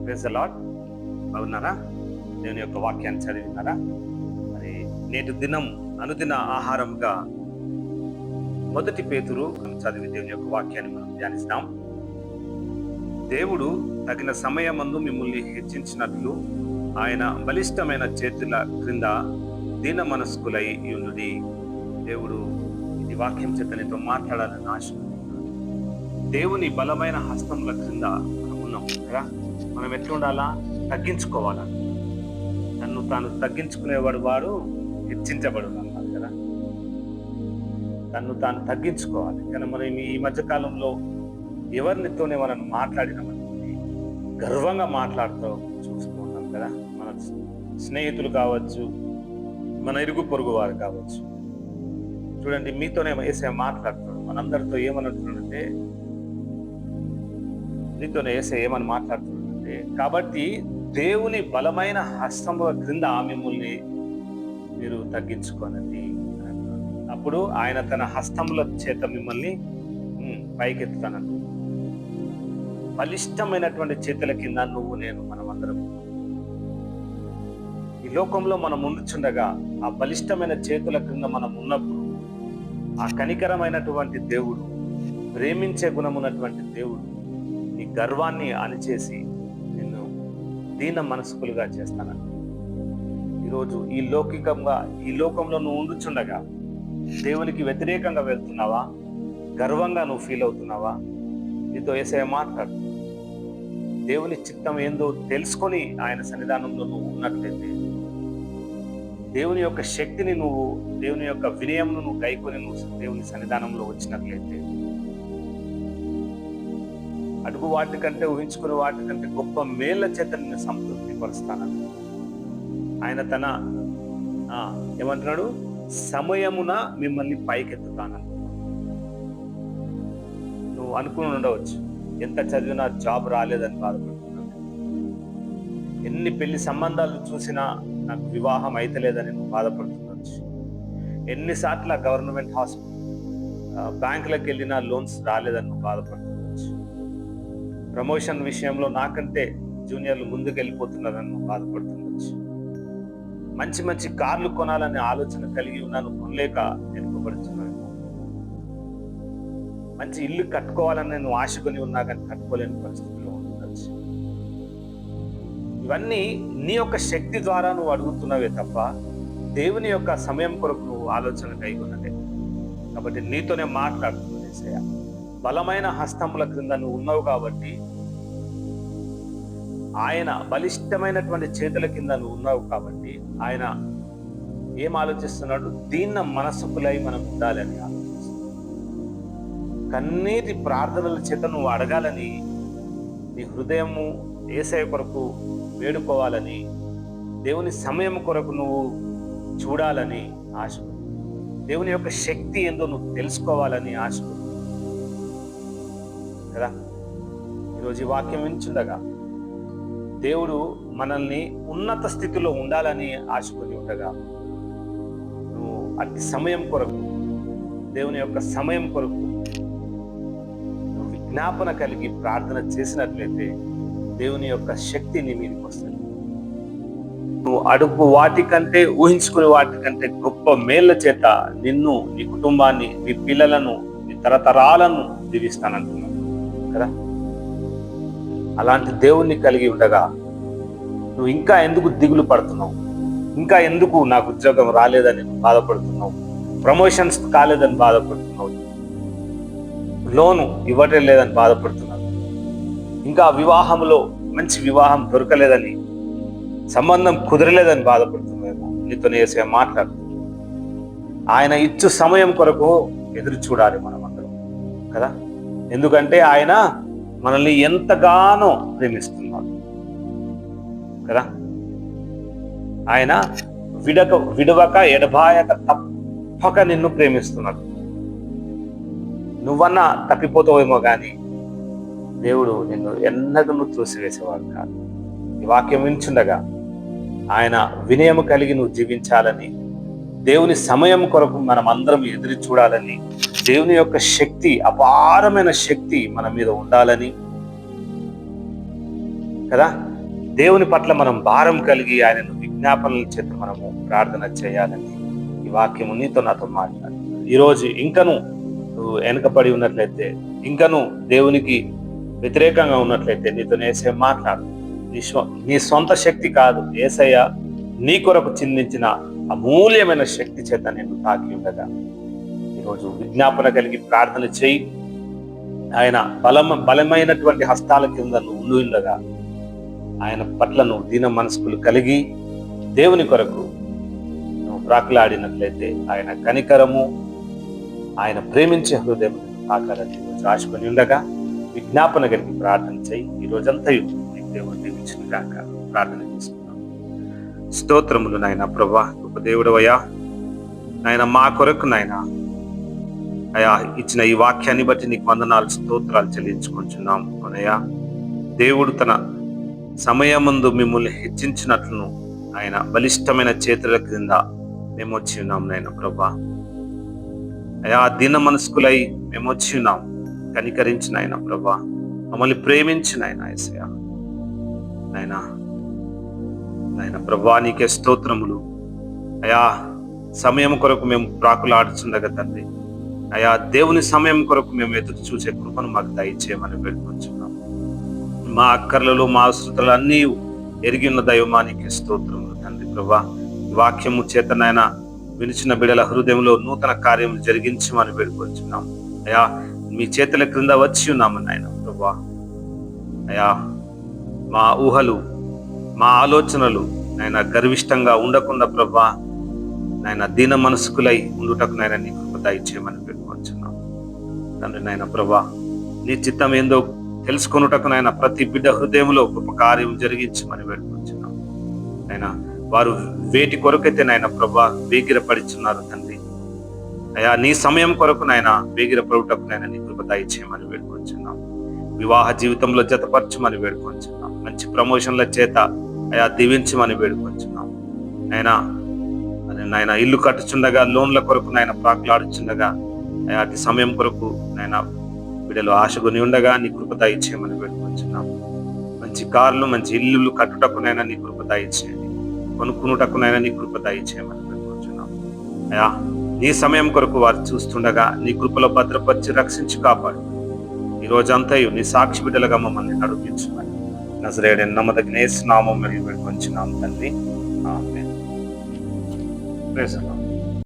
Praise the lord. బాగున్నారా? దేవుని యొక్క వాక్యాన్ని చదివినారా? మరి నేటి దినం అనుదిన ఆహారంగా మొదటి పేతురు చదివి దేవుని యొక్క వాక్యాన్ని మనం ధ్యానిస్తాం. దేవుడు తగిన సమయమందు మిమ్మల్ని హెచ్చించినట్లు ఆయన బలిష్టమైన చేతుల క్రింద దీన మనస్కులై ఉండుడి. దేవుడు ఇది వాక్యం చేత నీతో మాట్లాడాలని ఆశ. దేవుని బలమైన హస్తముల క్రింద మనం ఉన్నాం కదా. మనం ఎట్లా ఉండాలా? తగ్గించుకోవాలా. తను తాను తగ్గించుకునేవాడు వాడు హెచ్చించబడు అన్నారు కదా. తను తాను తగ్గించుకోవాలి. కానీ మనం ఈ మధ్యకాలంలో ఎవరినితోనే మనం మాట్లాడినామనుకోండి గర్వంగా మాట్లాడుతూ చూసుకుంటాం కదా. మన స్నేహితులు కావచ్చు, మన ఇరుగు పొరుగు వారు కావచ్చు. చూడండి, మీతోనే ఏసే మాట్లాడుతున్నాడు. మనందరితో ఏమనంటున్నాడంటే, నీతోనే ఏసే ఏమని మాట్లాడుతున్నాడంటే, కాబట్టి దేవుని బలమైన హస్తముల క్రింద మిమ్మల్ని మీరు తగ్గించుకోనండి. అప్పుడు ఆయన తన హస్తముల చేత మిమ్మల్ని పైకెత్తుతానంటు. బలిష్టమైనటువంటి చేతుల కింద నువ్వు నేను మనమందరం ఈ లోకంలో మనం ఉండుచుండగా ఆ బలిష్టమైన చేతుల క్రింద మనం ఉన్నప్పుడు ఆ కనికరమైనటువంటి దేవుడు, ప్రేమించే గుణమున్నటువంటి దేవుడు నీ గర్వాన్ని అణిచేసి నిన్ను దీన మనస్కులుగా చేస్తానంట. ఈరోజు ఈ లోకంలో నువ్వు ఉండుచుండగా దేవునికి వ్యతిరేకంగా వెళ్తున్నావా? గర్వంగా నువ్వు ఫీల్ అవుతున్నావా? నీతో యేసయ్య మాట్లాడు. దేవుని చిత్తం ఏందో తెలుసుకొని ఆయన సన్నిధానంలో నువ్వు ఉన్నట్లయితే, దేవుని యొక్క శక్తిని దేవుని యొక్క వినయంను నువ్వు గైకొని నువ్వు దేవుని సన్నిధానంలో వచ్చినట్లయితే, అడుగు వాటికంటే ఊహించుకునే వాటికంటే గొప్ప మేళ్ల చేత నిన్ను సంతృప్తి పరుస్తానని ఆయన తన ఏమంటున్నాడు? సమయమున మిమ్మల్ని పైకెత్తుతానని. నువ్వు అనుకుని ఉండవచ్చు, ఎంత చదివినా జాబ్ రాలేదని బాధపడుతున్నావు, ఎన్ని పెళ్లి సంబంధాలు చూసినా నాకు వివాహం అయితలేదని నువ్వు బాధపడుతుండొచ్చు, ఎన్నిసార్లు గవర్నమెంట్ హాస్పిటల్ బ్యాంకులకు వెళ్ళినా లోన్స్ రాలేదని నువ్వు బాధపడుతుండొచ్చు, ప్రమోషన్ విషయంలో నాకంటే జూనియర్లు ముందుకు వెళ్ళిపోతున్నారని నువ్వు బాధపడుతుండొచ్చు, మంచి మంచి కార్లు కొనాలనే ఆలోచన కలిగి ఉన్నాను, కొనలేక వెనుకబడుతున్నాను, మంచి ఇల్లు కట్టుకోవాలని నువ్వు ఆశకొని ఉన్నా కానీ కట్టుకోలేని పరిస్థితిలో ఉండొచ్చు. ఇవన్నీ నీ యొక్క శక్తి ద్వారా నువ్వు అడుగుతున్నవే తప్ప దేవుని యొక్క సమయం కొరకు నువ్వు ఆలోచన కలిగి ఉన్నదే. కాబట్టి నీతోనే మాట్లాడుతున్నావు యేసయ్య. బలమైన హస్తముల క్రింద నువ్వు ఉన్నావు కాబట్టి, ఆయన బలిష్టమైనటువంటి చేతుల కింద నువ్వు ఉన్నావు కాబట్టి ఆయన ఏం ఆలోచిస్తున్నాడు? దీన్న మనస్సుకులై మనం ఉండాలని ఆలోచిస్తున్నాడు. కన్నీటి ప్రార్థనల చేత నువ్వు అడగాలని, నీ హృదయము యేసయ్య కొరకు వేడుకోవాలని, దేవుని సమయం కొరకు నువ్వు చూడాలని ఆశ, దేవుని యొక్క శక్తి ఏందో నువ్వు తెలుసుకోవాలని ఆశ కదా. ఈరోజు ఈ వాక్యం వించుండగా దేవుడు మనల్ని ఉన్నత స్థితిలో ఉండాలని ఆశకొని ఉండగా, నువ్వు అట్టి సమయం కొరకు, దేవుని యొక్క సమయం కొరకు నువ్వు విజ్ఞాపన కలిగి ప్రార్థన చేసినట్లయితే దేవుని యొక్క శక్తి నీ మీదకి వస్తుంది. నువ్వు అడుగు వాటికంటే, ఊహించుకునే వాటికంటే గొప్ప మేళ్ల చేత నిన్ను, నీ కుటుంబాన్ని, నీ పిల్లలను, నీ తరతరాలను దీవిస్తానంటున్నావు కదా. అలాంటి దేవుణ్ణి కలిగి ఉండగా నువ్వు ఇంకా ఎందుకు దిగులు పడుతున్నావు? ఇంకా ఎందుకు నాకు ఉద్యోగం రాలేదని బాధపడుతున్నావు? ప్రమోషన్స్ కాలేదని బాధపడుతున్నావు? లోను ఇవ్వటం లేదని బాధపడుతున్నావు? ఇంకా వివాహంలో మంచి వివాహం దొరకలేదని, సంబంధం కుదరలేదని బాధపడుతున్నావేమో. నీతో యేసయ్య మాట్లాడు. ఆయన ఇచ్చు సమయం కొరకు ఎదురు చూడాలి మనం అందరం కదా. ఎందుకంటే ఆయన మనల్ని ఎంతగానో ప్రేమిస్తున్నాడు కదా. ఆయన విడవక ఎడబాయక తప్పక నిన్ను ప్రేమిస్తున్నాడు. నువ్వన్నా తప్పిపోతావేమో కానీ దేవుడు నిన్ను ఎన్నడూ త్రోసివేసేవాడు కాదు. ఈ వాక్యం వించుండగా ఆయన వినయము కలిగి నువ్వు జీవించాలని, దేవుని సమయం కొరకు మనం అందరం ఎదురు చూడాలని దేవుని యొక్క శక్తి, అపారమైన శక్తి మన మీద ఉండాలని కదా, దేవుని పట్ల మనం భారం కలిగి ఆయనను విజ్ఞాపనల చేత మనము ప్రార్థన చేయాలని ఈ వాక్యము నీతో నాతో మాట్లాడు. ఈరోజు ఇంకను నువ్వు వెనకపడి ఉన్నట్లయితే, ఇంకను దేవునికి వ్యతిరేకంగా ఉన్నట్లయితే నీతో ఏసయ్య మాట్లాడు. నీ సొంత శక్తి కాదు, ఏసయ్య నీ కొరకు చిందించిన అమూల్యమైన శక్తి చేత నేను తాకి ఉండగా ఈరోజు విజ్ఞాపన కలిగి ప్రార్థన చేయి. ఆయన బలమైనటువంటి హస్తాల కింద నువ్వు ఉండగా ఆయన పట్ల నువ్వు దీన మనస్కులు కలిగి దేవుని కొరకు నువ్వు ప్రాకులాడినట్లయితే ఆయన కనికరము, ఆయన ప్రేమించే హృదయం తాకాలని ఆశకొని ఉండగా విజ్ఞాపన కలిగి ప్రార్థన చేయి. ఈ రోజంతయు నీకు దేవుడు దీవించిన గాక. ప్రార్థన చేసుకున్నాం. స్తోత్రములు నాయన ప్రభా, గొప్ప దేవుడవయ్యా, నాయన మా కొరకు నాయన అయా ఇచ్చిన ఈ వాక్యాన్ని బట్టి నీకు వందనాలు, స్తోత్రాలు చెల్లించుకుంటున్నాం. అవునయ్యా, దేవుడు తన సమయమందు మిమ్మల్ని హెచ్చించినట్లును ఆయన బలిష్టమైన చేతుల క్రింద మేము వచ్చి ఉన్నాం నాయన ప్రభా. అయా దీన మనస్కులై మేము వచ్చి ఉన్నాం. కనికరించిన ఆయన ప్రభా, మమ్మల్ని ప్రేమించిన ఆయన యేసయ్యా నాయన నాయన ప్రభా, నీకే స్తోత్రములు. అయా సమయం కొరకు మేము ప్రాకులాడుచుండగా తండ్రి, అయా దేవుని సమయం కొరకు మేము ఎదురు చూసే కృపను మాకు దయచేయమని వేడుకొంచున్నాం. మా అక్కర్లలో మా అవసరతలు అన్నీ ఎరిగి ఉన్న దైవమానికి స్తోత్రములు తండ్రి ప్రభా. ఈ వాక్యము చేత నాయన వినిచిన బిడల హృదయంలో నూతన కార్యములు జరిగించమని వేడుకొంచున్నాం. అయా మీ చేతుల క్రింద వచ్చి ఉన్నాము నాయన ప్రభా. అయా మా ఊహలు, మా ఆలోచనలు నాయన గర్విష్టంగా ఉండకుండా ప్రభా, నాయన దీన మనస్కులై ఉండుటకు నాయన నీ కృప దయచేయమని వేడుకొంచున్నాం తండ్రి. నాయన ప్రభా, నీ చిత్తం ఏందో తెలుసుకొనుటకు నాయన ప్రతి బిడ్డ హృదయంలో గొప్ప కార్యం జరిగించమని వేడుకొంచున్నాం. నాయన వారు వేటి కొరకైతే నాయన ప్రభా వేగిర పడుచున్నారు తండ్రి, అయా నీ సమయం కొరకు నాయన వేగిర పడుటకు నాయన నీ కృప దయచేయమని వేడుకొంచున్నాం. వివాహ జీవితంలో జతపరచమని వేడుకొంచున్నాం. మంచి ప్రమోషన్ల చేత అయా దీవించమని వేడుకొంచున్నాం. నాయన ఇల్లు కట్టుచుండగా, లోన్ల కొరకు నాయన ప్రాకులాడుచుండగా, అయా అతి సమయం కొరకు నాయన బిడ్డలు ఆశకొని ఉండగా నీ కృప దయచేయమని వేడుకొంచున్నాం. మంచి కార్లు, మంచి ఇల్లులు కట్టుటకునైనా నీ కృప దయచేయండి. కొనుక్కునుటకునైనా నీ కృప దయచేయమని వేడుకొంచున్నాం. అయా నీ సమయం కొరకు వారు చూస్తుండగా నీ కృపలో భద్రపరిచి రక్షించి కాపాడు. ఈ రోజంతయు నీ సాక్షి బిడ్డలుగా మమ్మల్ని నడిపించమని నజరేయుడైన నమ్మదగిన యేసు నామములో వేడుకొంచున్నాం తండ్రి. ఆమేన్. Praise the lord.